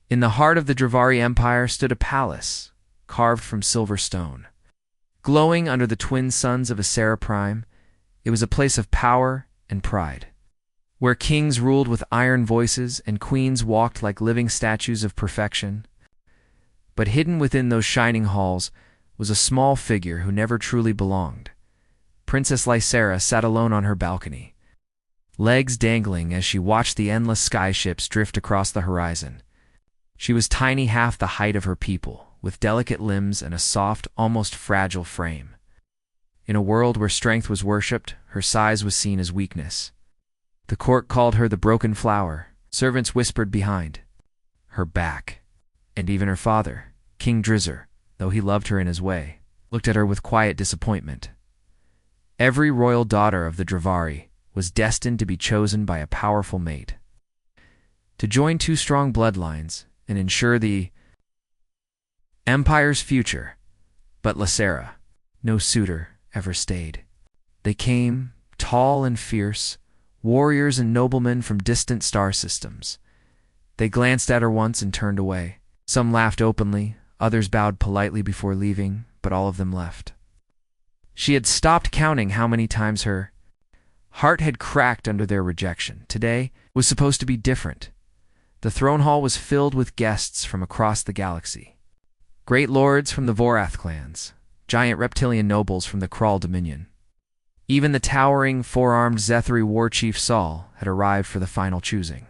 In the heart of the Dravari Empire stood a palace, carved from silver stone. Glowing under the twin suns of Asera Prime, it was a place of power and pride, where kings ruled with iron voices and queens walked like living statues of perfection. But hidden within those shining halls was a small figure who never truly belonged. Princess Lysera sat alone on her balcony, legs dangling as she watched the endless skyships drift across the horizon. She was tiny, half the height of her people, with delicate limbs and a soft, almost fragile frame. In a world where strength was worshipped, her size was seen as weakness. The court called her the broken flower. Servants whispered behind her back. And even her father, King Drizzer, though he loved her in his way, looked at her with quiet disappointment. Every royal daughter of the Dravari was destined to be chosen by a powerful mate, to join two strong bloodlines and ensure the Empire's future. But Lysera, no suitor, ever stayed. They came, tall and fierce, warriors and noblemen from distant star systems. They glanced at her once and turned away. Some laughed openly, others bowed politely before leaving, but all of them left. She had stopped counting how many times her heart had cracked under their rejection. Today was supposed to be different. The throne hall was filled with guests from across the galaxy. Great lords from the Vorath clans, giant reptilian nobles from the Krull Dominion. Even the towering, four-armed Zethri war chief Saul had arrived for the final choosing.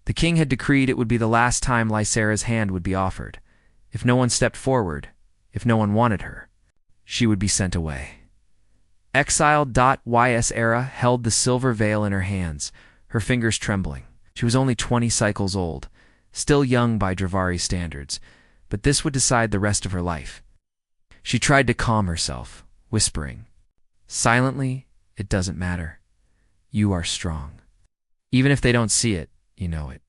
The king had decreed it would be the last time Lysera's hand would be offered. If no one stepped forward, if no one wanted her, she would be sent away. Exiled.ysera held the silver veil in her hands, her fingers trembling. She was only 20 cycles old, still young by Dravari standards, but this would decide the rest of her life. She tried to calm herself, whispering, "Silently, it doesn't matter. You are strong. Even if they don't see it, you know it."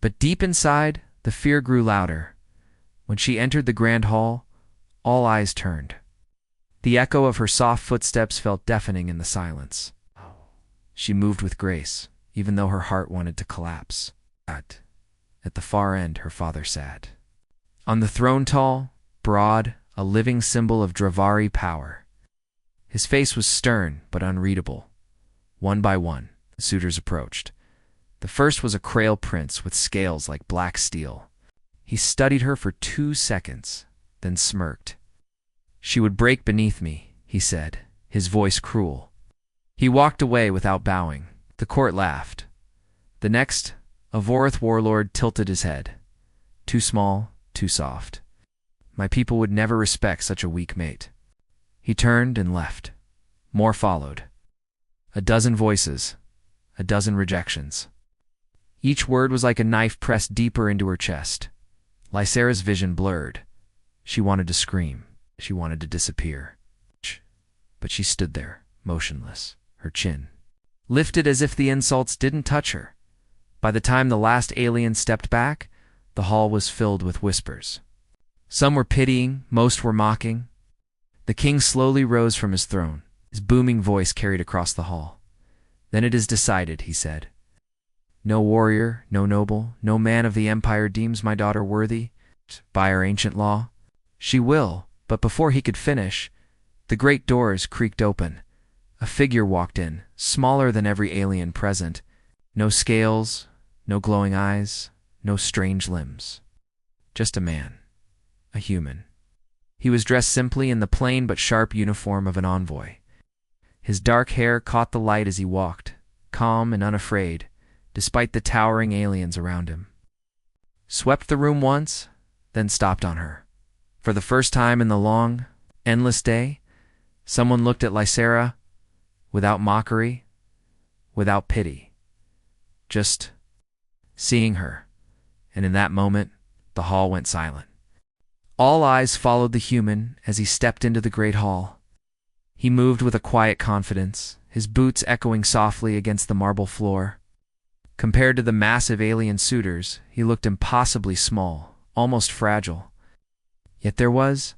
But deep inside, the fear grew louder. When she entered the grand hall, all eyes turned. The echo of her soft footsteps felt deafening in the silence. She moved with grace, even though her heart wanted to collapse. At the far end, her father sat. On the throne, tall, broad, a living symbol of Dravari power. His face was stern but unreadable. One by one, the suitors approached. The first was a Krail prince with scales like black steel. He studied her for 2 seconds, then smirked. "She would break beneath me," he said, his voice cruel. He walked away without bowing. The court laughed. The next, a Vorath warlord, tilted his head. "Too small, too soft. My people would never respect such a weak mate." He turned and left. More followed. A dozen voices, a dozen rejections. Each word was like a knife pressed deeper into her chest. Lysera's vision blurred. She wanted to scream. She wanted to disappear. But she stood there, motionless, her chin lifted as if the insults didn't touch her. By the time the last alien stepped back, the hall was filled with whispers. Some were pitying, most were mocking. The king slowly rose from his throne, his booming voice carried across the hall. "Then it is decided," he said. "No warrior, no noble, no man of the Empire deems my daughter worthy. By our ancient law, she will." But before he could finish, the great doors creaked open. A figure walked in, smaller than every alien present. No scales, no glowing eyes, no strange limbs. Just a man, a human. He was dressed simply in the plain but sharp uniform of an envoy. His dark hair caught the light as he walked, calm and unafraid, despite the towering aliens around him. Swept the room once, then stopped on her. For the first time in the long, endless day, someone looked at Lysera without mockery, without pity. Just seeing her, and in that moment, the hall went silent. All eyes followed the human as he stepped into the great hall. He moved with a quiet confidence, his boots echoing softly against the marble floor. Compared to the massive alien suitors, he looked impossibly small, almost fragile. Yet there was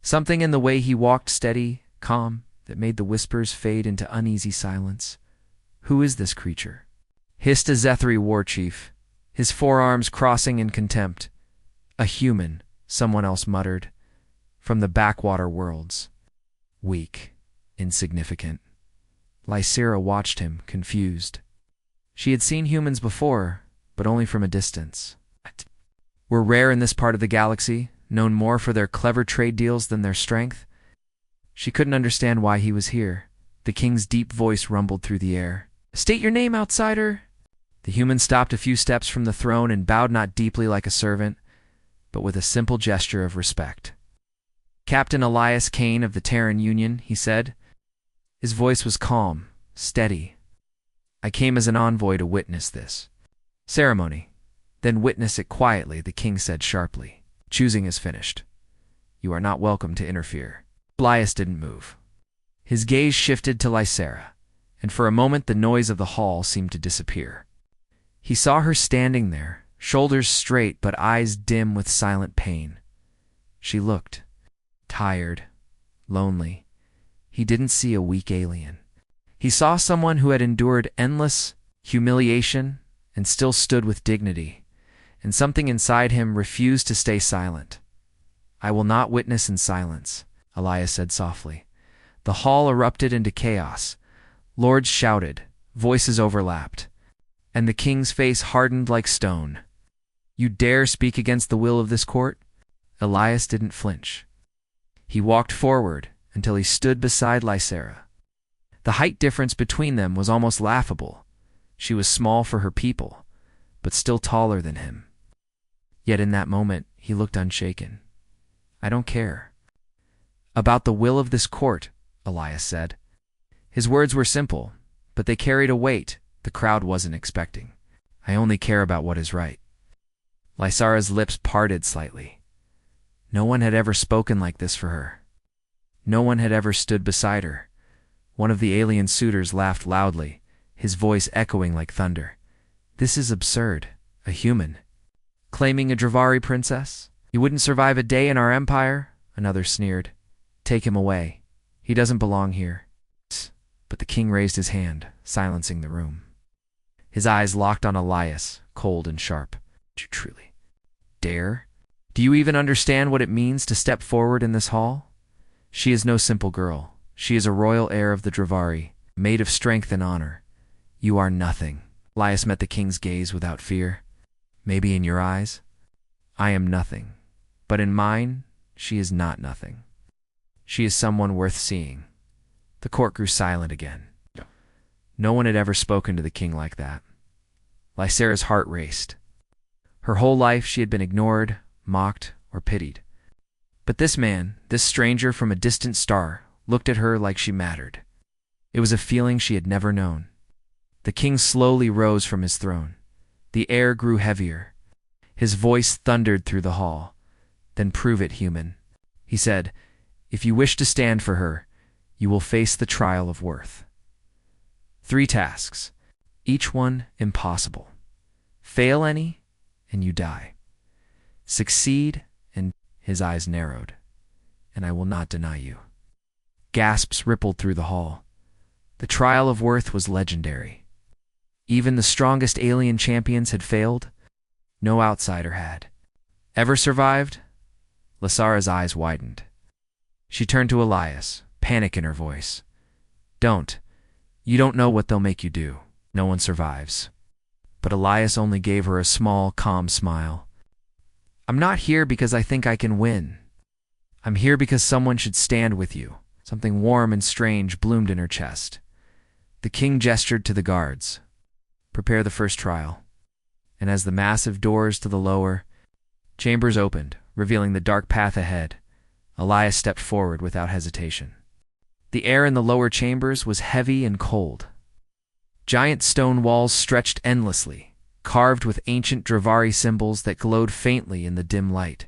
something in the way he walked, steady, calm, that made the whispers fade into uneasy silence. "Who is this creature?" hissed a Zethri war chief. his forearms crossing in contempt. A human, someone else muttered, from the backwater worlds. Weak, insignificant. Lysera watched him, confused. She had seen humans before, but only from a distance. Were rare in this part of the galaxy, known more for their clever trade deals than their strength. She couldn't understand why he was here. The king's deep voice rumbled through the air. "State your name, outsider!" The human stopped a few steps from the throne and bowed not deeply like a servant, but with a simple gesture of respect. "Captain Elias Kane of the Terran Union," he said. His voice was calm, steady. "I came as an envoy to witness this ceremony. Then witness it quietly," the king said sharply. "Choosing is finished. You are not welcome to interfere." Elias didn't move. His gaze shifted to Lysera, and for a moment the noise of the hall seemed to disappear. He saw her standing there, shoulders straight but eyes dim with silent pain. She looked tired, lonely. He didn't see a weak alien. He saw someone who had endured endless humiliation and still stood with dignity, and something inside him refused to stay silent. "I will not witness in silence," Elias said softly. The hall erupted into chaos. Lords shouted, voices overlapped, and the king's face hardened like stone. "You dare speak against the will of this court?" Elias didn't flinch. He walked forward until he stood beside Lysera. The height difference between them was almost laughable. She was small for her people, but still taller than him. Yet in that moment, he looked unshaken. "I don't care." "About the will of this court," Elias said. His words were simple, but they carried a weight the crowd wasn't expecting. "I only care about what is right." Lysera's lips parted slightly. No one had ever spoken like this for her. No one had ever stood beside her. One of the alien suitors laughed loudly, his voice echoing like thunder. "This is absurd. A human claiming a Dravari princess? He wouldn't survive a day in our empire?" Another sneered. "Take him away. He doesn't belong here." But the king raised his hand, silencing the room. His eyes locked on Elias, cold and sharp. "Do you truly dare? Do you even understand what it means to step forward in this hall? She is no simple girl. She is a royal heir of the Dravari, made of strength and honor. You are nothing." Elias met the king's gaze without fear. "Maybe in your eyes, I am nothing. But in mine, she is not nothing. She is someone worth seeing." The court grew silent again. No one had ever spoken to the king like that. Lysera's heart raced. Her whole life she had been ignored, mocked, or pitied. But this man, this stranger from a distant star, looked at her like she mattered. It was a feeling she had never known. The king slowly rose from his throne. The air grew heavier. His voice thundered through the hall. "Then prove it, human," he said. "If you wish to stand for her, you will face the trial of worth. 3 tasks, each one impossible. Fail any, and you die. Succeed, and—" his eyes narrowed. "And I will not deny you." Gasps rippled through the hall. The trial of worth was legendary. Even the strongest alien champions had failed. No outsider had. Ever survived? Lysera's eyes widened. She turned to Elias, panic in her voice. "Don't. You don't know what they'll make you do. No one survives." But Elias only gave her a small, calm smile. "I'm not here because I think I can win. I'm here because someone should stand with you." Something warm and strange bloomed in her chest. The king gestured to the guards. "Prepare the first trial." And as the massive doors to the lower chambers opened, revealing the dark path ahead, Elias stepped forward without hesitation. The air in the lower chambers was heavy and cold. Giant stone walls stretched endlessly, carved with ancient Dravari symbols that glowed faintly in the dim light.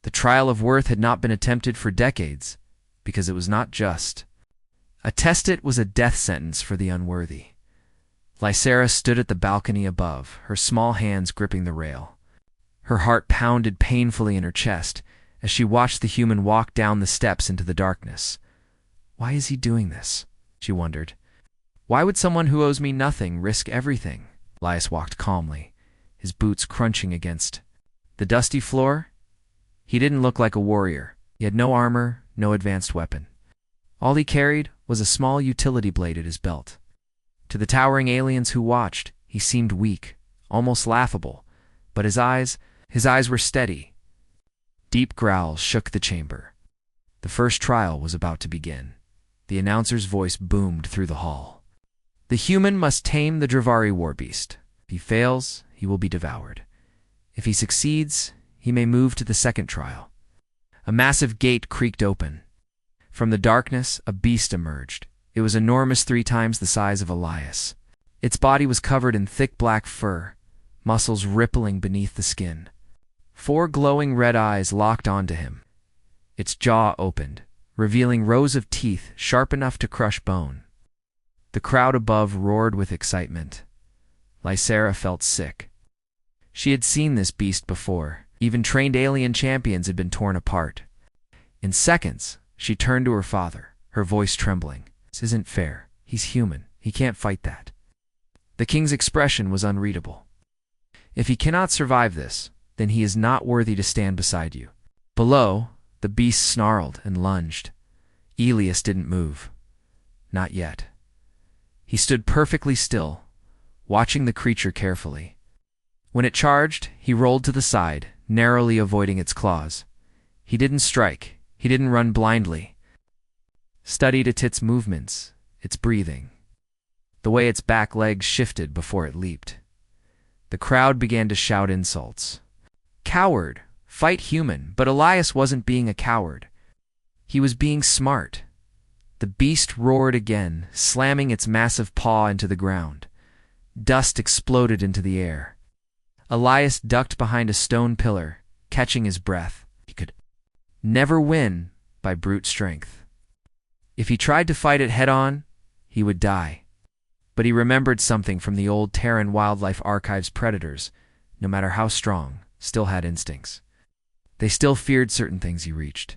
The trial of worth had not been attempted for decades, because it was not just. A testit was a death sentence for the unworthy. Lysera stood at the balcony above, her small hands gripping the rail. Her heart pounded painfully in her chest as she watched the human walk down the steps into the darkness. Why is he doing this? She wondered. Why would someone who owes me nothing risk everything? Elias walked calmly, his boots crunching against the dusty floor. He didn't look like a warrior. He had no armor, no advanced weapon. All he carried was a small utility blade at his belt. To the towering aliens who watched, he seemed weak, almost laughable, but his eyes were steady. Deep growls shook the chamber. The first trial was about to begin. The announcer's voice boomed through the hall. The human must tame the Dravari warbeast. If he fails, he will be devoured. If he succeeds, he may move to the second trial. A massive gate creaked open. From the darkness, a beast emerged. It was enormous, 3 times the size of Elias. Its body was covered in thick black fur, muscles rippling beneath the skin. 4 glowing red eyes locked onto him. Its jaw opened, revealing rows of teeth sharp enough to crush bone. The crowd above roared with excitement. Lysera felt sick. She had seen this beast before. Even trained alien champions had been torn apart. In seconds, she turned to her father, her voice trembling. "This isn't fair. He's human. He can't fight that." The king's expression was unreadable. "If he cannot survive this, then he is not worthy to stand beside you." Below, the beast snarled and lunged. Elias didn't move. Not yet. He stood perfectly still, watching the creature carefully. When it charged, he rolled to the side, narrowly avoiding its claws. He didn't strike. He didn't run blindly. Studied its movements, its breathing, the way its back legs shifted before it leaped. The crowd began to shout insults. Coward! Fight human! But Elias wasn't being a coward. He was being smart. The beast roared again, slamming its massive paw into the ground. Dust exploded into the air. Elias ducked behind a stone pillar, catching his breath. He could never win by brute strength. If he tried to fight it head-on, he would die. But he remembered something from the old Terran Wildlife Archive's predators, no matter how strong, still had instincts. They still feared certain things. He reached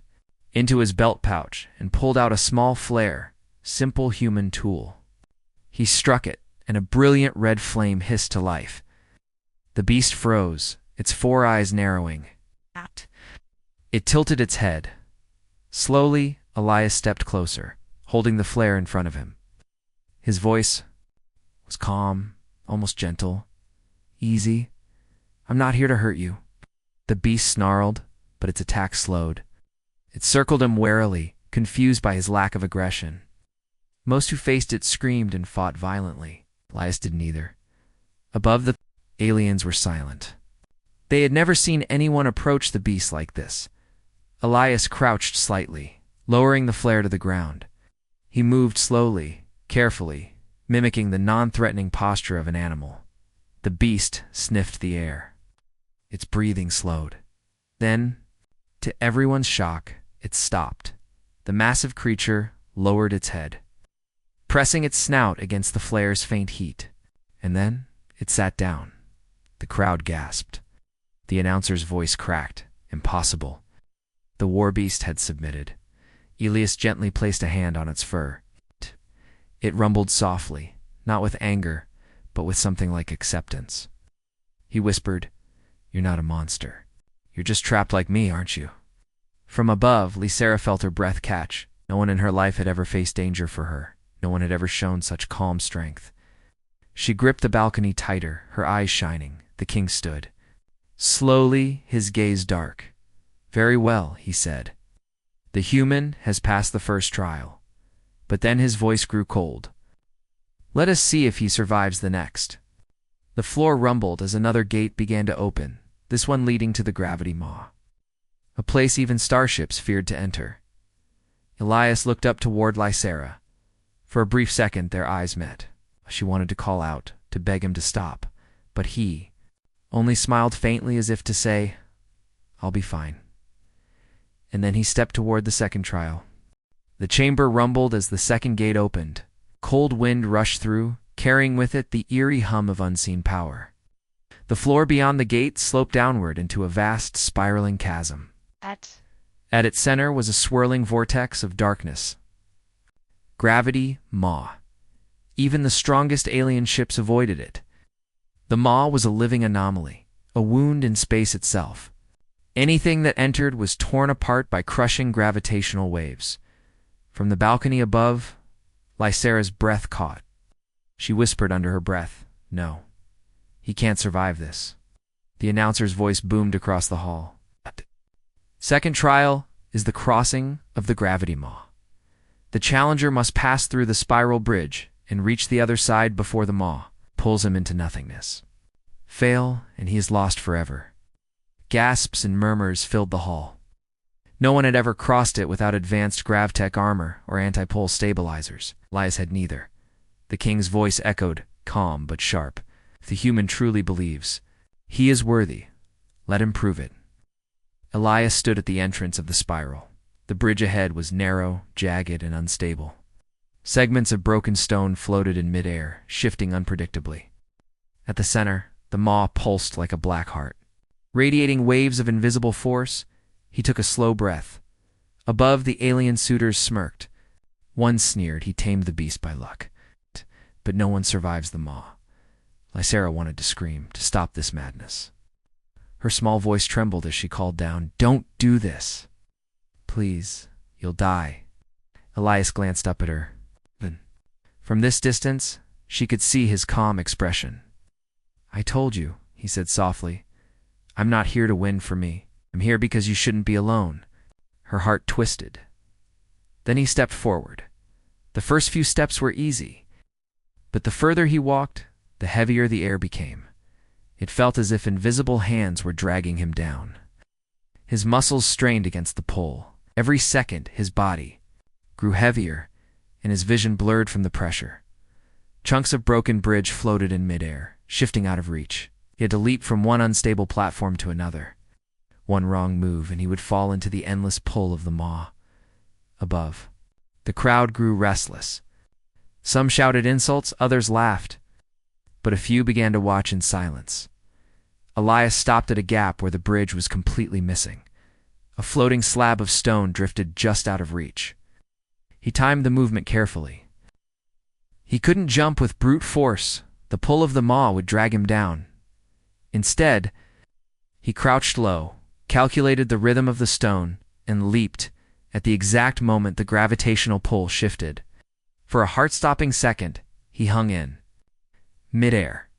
into his belt pouch and pulled out a small flare, simple human tool. He struck it, and a brilliant red flame hissed to life. The beast froze, its 4 eyes narrowing. It tilted its head. Slowly, Elias stepped closer, holding the flare in front of him. His voice was calm, almost gentle. "Easy. I'm not here to hurt you." The beast snarled, but its attack slowed. It circled him warily, confused by his lack of aggression. Most who faced it screamed and fought violently. Elias didn't either. Above, the aliens were silent. They had never seen anyone approach the beast like this. Elias crouched slightly, lowering the flare to the ground. He moved slowly, carefully, mimicking the non-threatening posture of an animal. The beast sniffed the air. Its breathing slowed. Then, to everyone's shock, it stopped. The massive creature lowered its head, pressing its snout against the flare's faint heat. And then it sat down. The crowd gasped. The announcer's voice cracked. Impossible. The warbeast had submitted. Elias gently placed a hand on its fur. It rumbled softly, not with anger, but with something like acceptance. He whispered, "You're not a monster. You're just trapped like me, aren't you?" From above, Lysera felt her breath catch. No one in her life had ever faced danger for her. No one had ever shown such calm strength. She gripped the balcony tighter, her eyes shining. The king stood. Slowly, his gaze dark. "Very well," he said. "The human has passed the first trial." But then his voice grew cold. "Let us see if he survives the next." The floor rumbled as another gate began to open, this one leading to the gravity maw, a place even starships feared to enter. Elias looked up toward Lysera. For a brief second, their eyes met. She wanted to call out, to beg him to stop, but he only smiled faintly as if to say, "I'll be fine." And then he stepped toward the second trial. The chamber rumbled as the second gate opened. Cold wind rushed through, carrying with it the eerie hum of unseen power. The floor beyond the gate sloped downward into a vast, spiraling chasm. At its center was a swirling vortex of darkness. Gravity maw. Even the strongest alien ships avoided it. The maw was a living anomaly, a wound in space itself. Anything that entered was torn apart by crushing gravitational waves. From the balcony above, Lysera's breath caught. She whispered under her breath, "No, he can't survive this." The announcer's voice boomed across the hall. Second trial is the crossing of the gravity maw. The challenger must pass through the spiral bridge and reach the other side before the maw pulls him into nothingness. Fail, and he is lost forever. Gasps and murmurs filled the hall. No one had ever crossed it without advanced gravtech armor or anti-pole stabilizers. Elias had neither. The king's voice echoed, calm but sharp. If the human truly believes, he is worthy. Let him prove it. Elias stood at the entrance of the spiral. The bridge ahead was narrow, jagged, and unstable. Segments of broken stone floated in midair, shifting unpredictably. At the center, the maw pulsed like a black heart. Radiating waves of invisible force, he took a slow breath. Above, the alien suitors smirked. One sneered he tamed the beast by luck. But no one survives the maw. Lysera wanted to scream, to stop this madness. Her small voice trembled as she called down, "Don't do this. Please, you'll die." Elias glanced up at her. From this distance, she could see his calm expression. "I told you," he said softly. "I'm not here to win for me. I'm here because you shouldn't be alone." Her heart twisted. Then he stepped forward. The first few steps were easy, but the further he walked, the heavier the air became. It felt as if invisible hands were dragging him down. His muscles strained against the pole. Every second, his body grew heavier, and his vision blurred from the pressure. Chunks of broken bridge floated in midair, shifting out of reach. He had to leap from one unstable platform to another. One wrong move, and he would fall into the endless pull of the maw. Above, the crowd grew restless. Some shouted insults, others laughed, but a few began to watch in silence. Elias stopped at a gap where the bridge was completely missing. A floating slab of stone drifted just out of reach. He timed the movement carefully. He couldn't jump with brute force. The pull of the maw would drag him down. Instead, he crouched low, calculated the rhythm of the stone, and leaped at the exact moment the gravitational pull shifted. For a heart-stopping second, he hung in midair.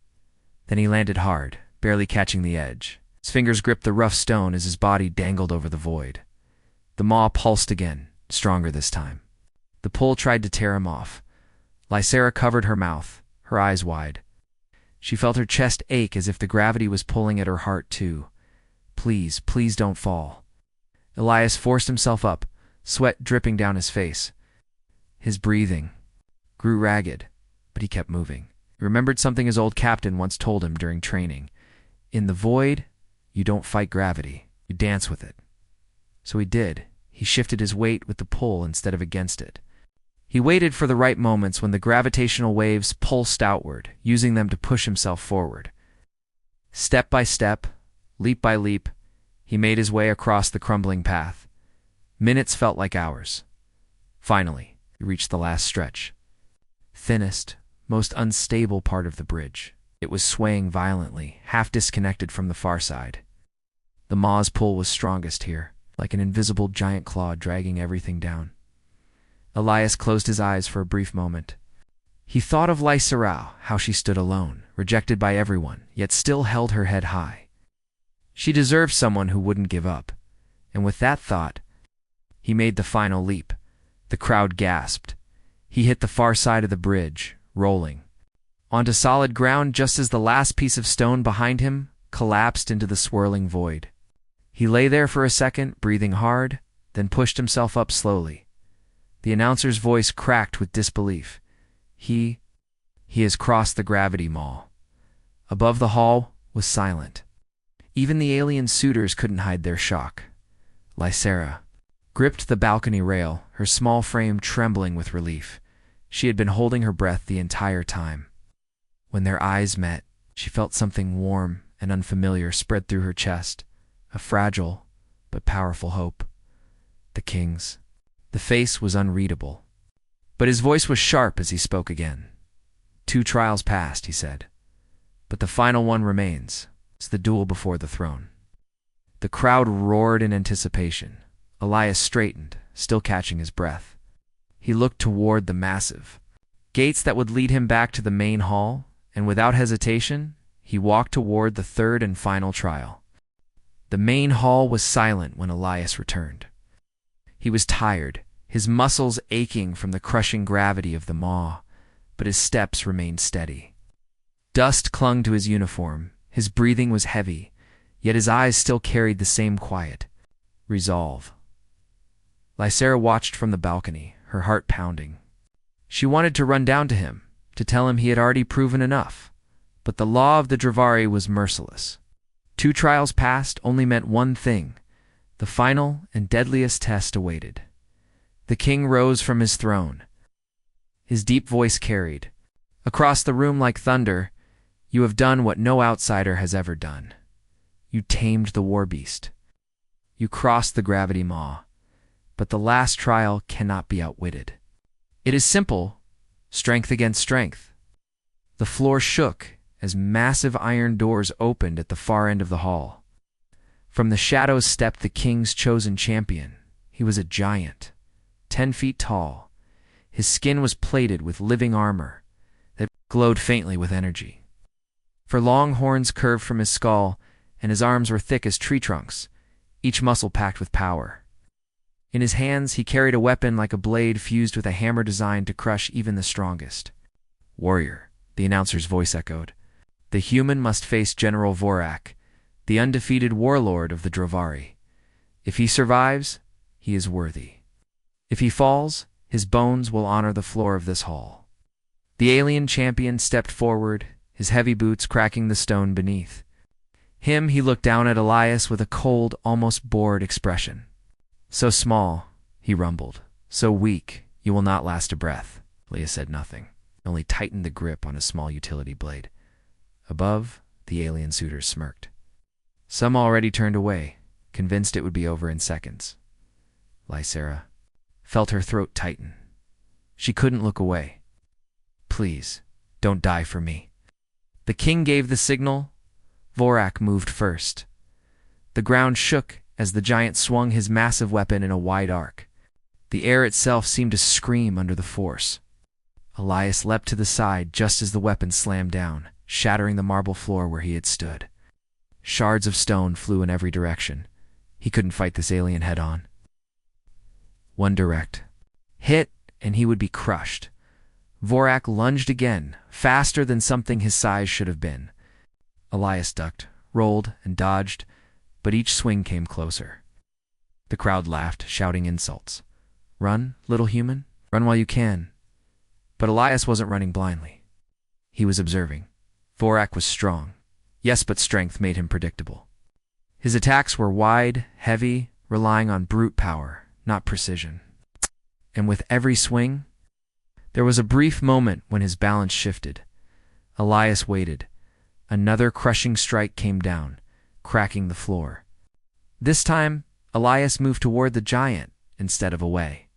Then he landed hard, barely catching the edge. His fingers gripped the rough stone as his body dangled over the void. The maw pulsed again, stronger this time. The pull tried to tear him off. Lysera covered her mouth, her eyes wide. She felt her chest ache as if the gravity was pulling at her heart too. "Please, please don't fall." Elias forced himself up, sweat dripping down his face. His breathing grew ragged, but he kept moving. He remembered something his old captain once told him during training. In the void, you don't fight gravity, you dance with it. So he did. He shifted his weight with the pull instead of against it. He waited for the right moments when the gravitational waves pulsed outward, using them to push himself forward. Step by step, leap by leap, he made his way across the crumbling path. Minutes felt like hours. Finally, he reached the last stretch. Thinnest, most unstable part of the bridge. It was swaying violently, half disconnected from the far side. The maw's pull was strongest here, like an invisible giant claw dragging everything down. Elias closed his eyes for a brief moment. He thought of Lysera, how she stood alone, rejected by everyone, yet still held her head high. She deserved someone who wouldn't give up. And with that thought, he made the final leap. The crowd gasped. He hit the far side of the bridge, rolling onto solid ground just as the last piece of stone behind him collapsed into the swirling void. He lay there for a second, breathing hard, then pushed himself up slowly. The announcer's voice cracked with disbelief. He has crossed the gravity maw. Above the hall was silent. Even the alien suitors couldn't hide their shock. Lysera gripped the balcony rail, her small frame trembling with relief. She had been holding her breath the entire time. When their eyes met, she felt something warm and unfamiliar spread through her chest, a fragile but powerful hope. The king's. The face was unreadable, but his voice was sharp as he spoke again. 2 trials passed, he said, But the final one remains. It's the duel before the throne. The crowd roared in anticipation. Elias straightened, still catching his breath. He looked toward the massive gates that would lead him back to the main hall, and without hesitation, he walked toward the third and final trial. The main hall was silent when Elias returned. He was tired, his muscles aching from the crushing gravity of the maw, but his steps remained steady. Dust clung to his uniform, his breathing was heavy, yet his eyes still carried the same quiet resolve. Lysera watched from the balcony, her heart pounding. She wanted to run down to him, to tell him he had already proven enough, but the law of the Dravari was merciless. 2 trials past only meant one thing. The final and deadliest test awaited. The king rose from his throne. His deep voice carried across the room like thunder, "You have done what no outsider has ever done. You tamed the war beast. You crossed the gravity maw, but the last trial cannot be outwitted. It is simple, strength against strength." The floor shook as massive iron doors opened at the far end of the hall. From the shadows stepped the king's chosen champion. He was a giant, 10 feet tall. His skin was plated with living armor that glowed faintly with energy. For long horns curved from his skull, and his arms were thick as tree trunks, each muscle packed with power. In his hands he carried a weapon like a blade fused with a hammer designed to crush even the strongest. "Warrior," the announcer's voice echoed. "The human must face General Vorak, the undefeated warlord of the Dravari. If he survives, he is worthy. If he falls, his bones will honor the floor of this hall." The alien champion stepped forward, his heavy boots cracking the stone beneath. He looked down at Elias with a cold, almost bored expression. "So small," he rumbled. "So weak, you will not last a breath." Leah said nothing, only tightened the grip on a small utility blade. Above, the alien suitors smirked. Some already turned away, convinced it would be over in seconds. Lysera felt her throat tighten. She couldn't look away. "Please, don't die for me." The king gave the signal. Vorak moved first. The ground shook as the giant swung his massive weapon in a wide arc. The air itself seemed to scream under the force. Elias leapt to the side just as the weapon slammed down, shattering the marble floor where he had stood. Shards of stone flew in every direction. He couldn't fight this alien head-on. One direct hit, and he would be crushed. Vorak lunged again, faster than something his size should have been. Elias ducked, rolled, and dodged, but each swing came closer. The crowd laughed, shouting insults. "Run, little human, run while you can." But Elias wasn't running blindly. He was observing. Vorak was strong. Yes, but strength made him predictable. His attacks were wide, heavy, relying on brute power, not precision. And with every swing, there was a brief moment when his balance shifted. Elias waited. Another crushing strike came down, cracking the floor. This time, Elias moved toward the giant instead of away.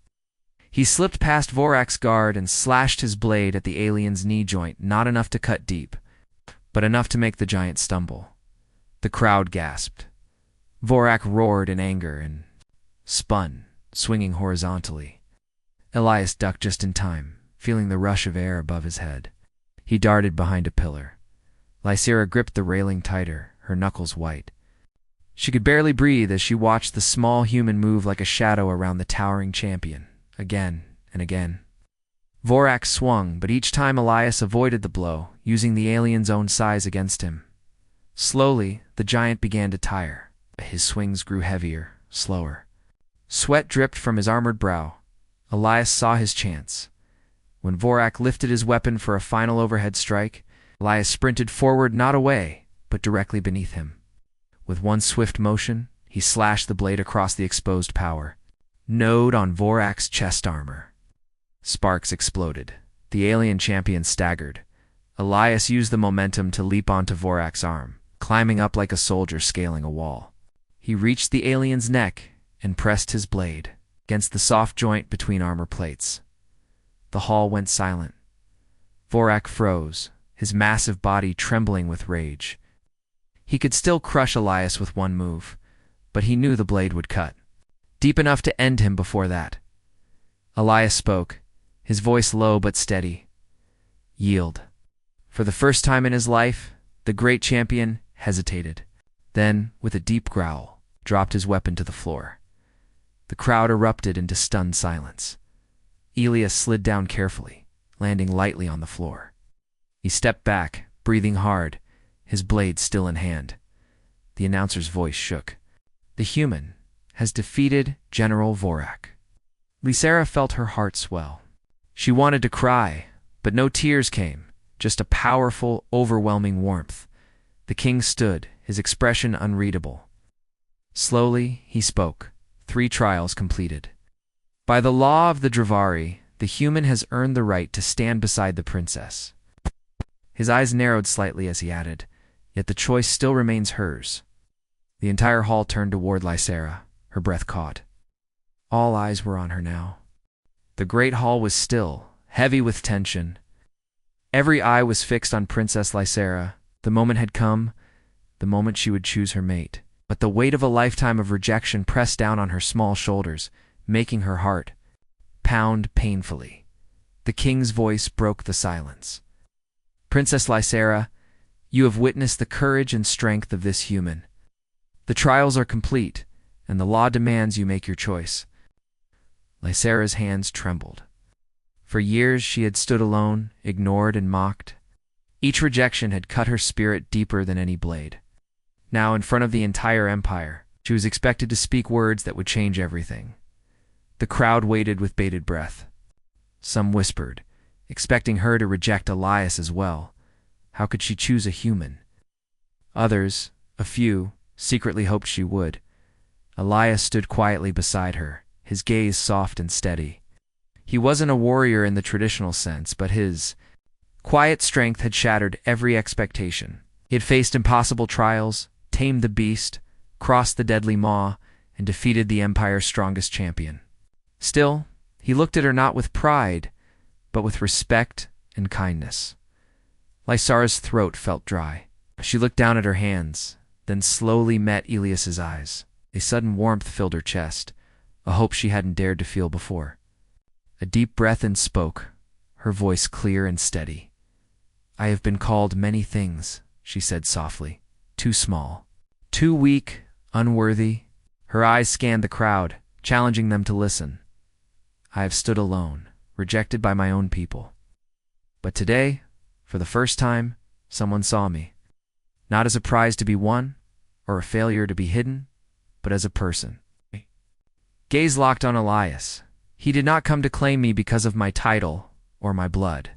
He slipped past Vorak's guard and slashed his blade at the alien's knee joint, not enough to cut deep, but enough to make the giant stumble. The crowd gasped. Vorak roared in anger and spun, swinging horizontally. Elias ducked just in time, feeling the rush of air above his head. He darted behind a pillar. Lysera gripped the railing tighter, her knuckles white. She could barely breathe as she watched the small human move like a shadow around the towering champion, again and again. Vorak swung, but each time Elias avoided the blow, using the alien's own size against him. Slowly, the giant began to tire. His swings grew heavier, slower. Sweat dripped from his armored brow. Elias saw his chance. When Vorak lifted his weapon for a final overhead strike, Elias sprinted forward, not away, but directly beneath him. With one swift motion, he slashed the blade across the exposed power, node on Vorak's chest armor. Sparks exploded. The alien champion staggered. Elias used the momentum to leap onto Vorak's arm, climbing up like a soldier scaling a wall. He reached the alien's neck and pressed his blade against the soft joint between armor plates. The hall went silent. Vorak froze, his massive body trembling with rage. He could still crush Elias with one move, but he knew the blade would cut deep enough to end him before that. Elias spoke, his voice low but steady. "Yield." For the first time in his life, the great champion hesitated. Then, with a deep growl, dropped his weapon to the floor. The crowd erupted into stunned silence. Elias slid down carefully, landing lightly on the floor. He stepped back, breathing hard, his blade still in hand. The announcer's voice shook. "The human has defeated General Vorak." Lysera felt her heart swell. She wanted to cry, but no tears came, just a powerful, overwhelming warmth. The king stood, his expression unreadable. Slowly, he spoke. 3 trials completed. "By the law of the Dravari, the human has earned the right to stand beside the princess." His eyes narrowed slightly as he added, "Yet the choice still remains hers." The entire hall turned toward Lysera, her breath caught. All eyes were on her now. The great hall was still, heavy with tension. Every eye was fixed on Princess Lysera. The moment had come, the moment she would choose her mate. But the weight of a lifetime of rejection pressed down on her small shoulders, making her heart pound painfully. The king's voice broke the silence. "Princess Lysera, you have witnessed the courage and strength of this human. The trials are complete, and the law demands you make your choice." Lysera's hands trembled. For years she had stood alone, ignored and mocked. Each rejection had cut her spirit deeper than any blade. Now, in front of the entire empire, she was expected to speak words that would change everything. The crowd waited with bated breath. Some whispered, expecting her to reject Elias as well. How could she choose a human? Others, a few, secretly hoped she would. Elias stood quietly beside her, his gaze soft and steady. He wasn't a warrior in the traditional sense, but his quiet strength had shattered every expectation. He had faced impossible trials, tamed the beast, crossed the deadly maw, and defeated the Empire's strongest champion. Still, he looked at her not with pride, but with respect and kindness. Lysera's throat felt dry. She looked down at her hands, then slowly met Elias's eyes. A sudden warmth filled her chest, a hope she hadn't dared to feel before. A deep breath and spoke, her voice clear and steady. "I have been called many things," she said softly. "Too small, too weak, unworthy." Her eyes scanned the crowd, challenging them to listen. "I have stood alone, rejected by my own people. But today, for the first time, someone saw me. Not as a prize to be won, or a failure to be hidden, but as a person." Gaze locked on Elias. He did not come to claim me because of my title or my blood.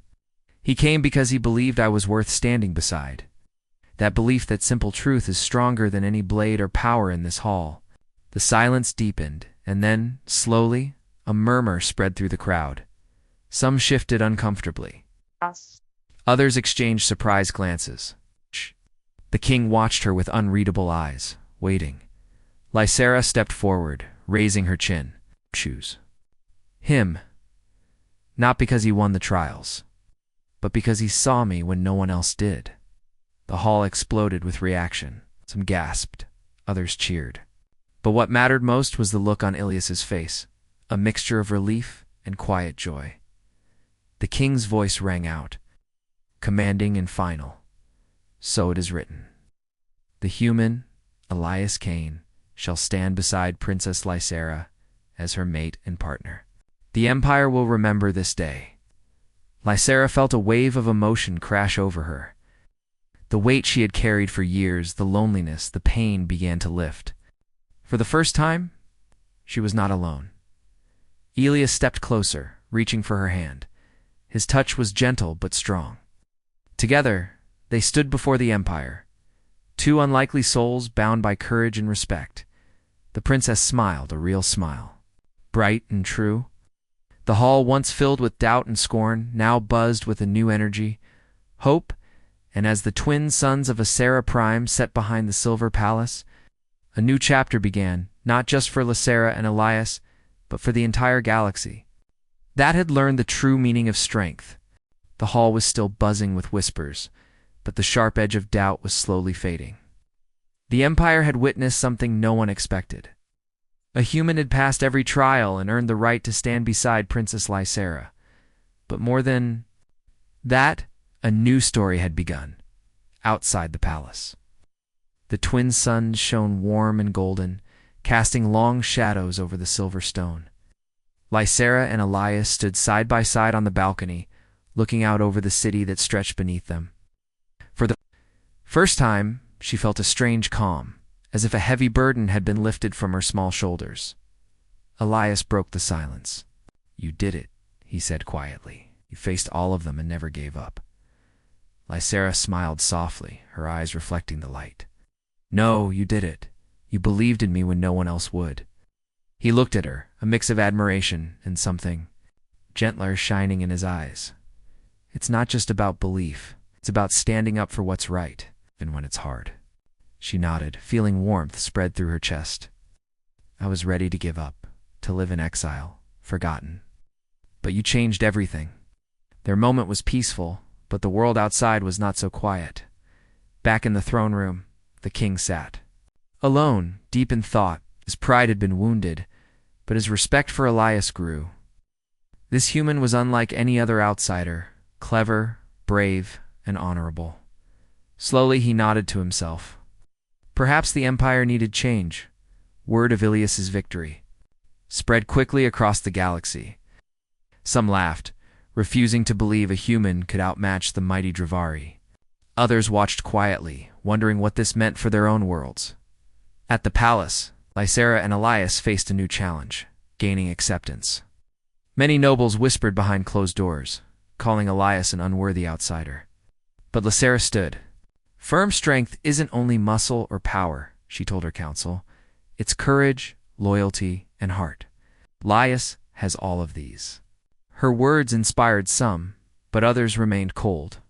He came because he believed I was worth standing beside. That belief, that simple truth, is stronger than any blade or power in this hall. The silence deepened, and then, slowly, a murmur spread through the crowd. Some shifted uncomfortably. Others exchanged surprised glances. The king watched her with unreadable eyes, waiting. Lysera stepped forward, raising her chin. "Choose him, not because he won the trials, but because he saw me when no one else did." The hall exploded with reaction. Some gasped, others cheered. But what mattered most was the look on Elias's face, a mixture of relief and quiet joy. The king's voice rang out, commanding and final. "So it is written. The human, Elias Kane, shall stand beside Princess Lysera as her mate and partner. The Empire will remember this day." Lysera felt a wave of emotion crash over her. The weight she had carried for years, the loneliness, the pain began to lift. For the first time, she was not alone. Elias stepped closer, reaching for her hand. His touch was gentle but strong. Together, they stood before the Empire, two unlikely souls bound by courage and respect. The princess smiled, a real smile, bright and true. The hall, once filled with doubt and scorn, now buzzed with a new energy, hope, and as the twin sons of Asera Prime sat behind the Silver Palace, a new chapter began, not just for Lysera and Elias, but for the entire galaxy. That had learned the true meaning of strength. The hall was still buzzing with whispers, but the sharp edge of doubt was slowly fading. The Empire had witnessed something no one expected. A human had passed every trial and earned the right to stand beside Princess Lysera. But more than that, a new story had begun, outside the palace. The twin suns shone warm and golden, casting long shadows over the silver stone. Lysera and Elias stood side by side on the balcony, looking out over the city that stretched beneath them. For the first time, she felt a strange calm, as if a heavy burden had been lifted from her small shoulders. Elias broke the silence. "You did it," he said quietly. "You faced all of them and never gave up." Lysera smiled softly, her eyes reflecting the light. "No, you did it. You believed in me when no one else would." He looked at her, a mix of admiration and something gentler shining in his eyes. "It's not just about belief. It's about standing up for what's right, even when it's hard." She nodded, feeling warmth spread through her chest. "I was ready to give up, to live in exile, forgotten. But you changed everything." Their moment was peaceful, but the world outside was not so quiet. Back in the throne room, the king sat. Alone, deep in thought, his pride had been wounded, but his respect for Elias grew. This human was unlike any other outsider, clever, brave, and honorable. Slowly he nodded to himself. Perhaps the Empire needed change. Word of Ilias's victory spread quickly across the galaxy. Some laughed, refusing to believe a human could outmatch the mighty Dravari. Others watched quietly, wondering what this meant for their own worlds. At the palace, Lysera and Elias faced a new challenge, gaining acceptance. Many nobles whispered behind closed doors, calling Elias an unworthy outsider. But Lysera stood. "Firm strength isn't only muscle or power," she told her council. "It's courage, loyalty, and heart. Elias has all of these." Her words inspired some, but others remained cold.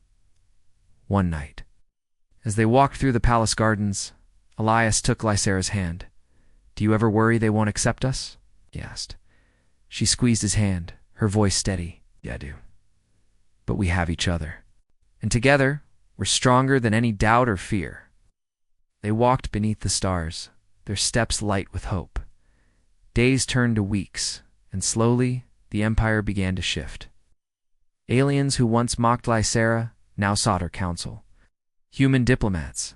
One night, as they walked through the palace gardens, Elias took Lysera's hand. "Do you ever worry they won't accept us?" he asked. She squeezed his hand, her voice steady. "Yeah, I do. But we have each other. And together, we're stronger than any doubt or fear." They walked beneath the stars, their steps light with hope. Days turned to weeks, and slowly, the Empire began to shift. Aliens who once mocked Lysera now sought her counsel. Human diplomats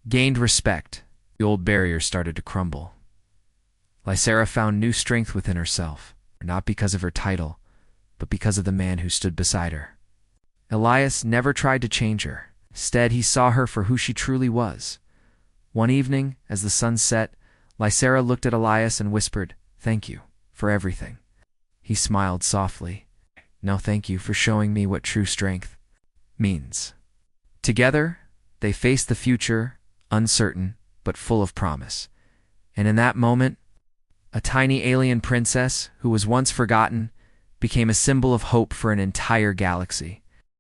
gained respect. The old barriers started to crumble. Lysera found new strength within herself, not because of her title, but because of the man who stood beside her. Elias never tried to change her. Instead, he saw her for who she truly was. One evening, as the sun set, Lysera looked at Elias and whispered, "Thank you for everything." He smiled softly. "No, thank you for showing me what true strength means." Together, they faced the future, uncertain, but full of promise. And in that moment, a tiny alien princess, who was once forgotten, became a symbol of hope for an entire galaxy.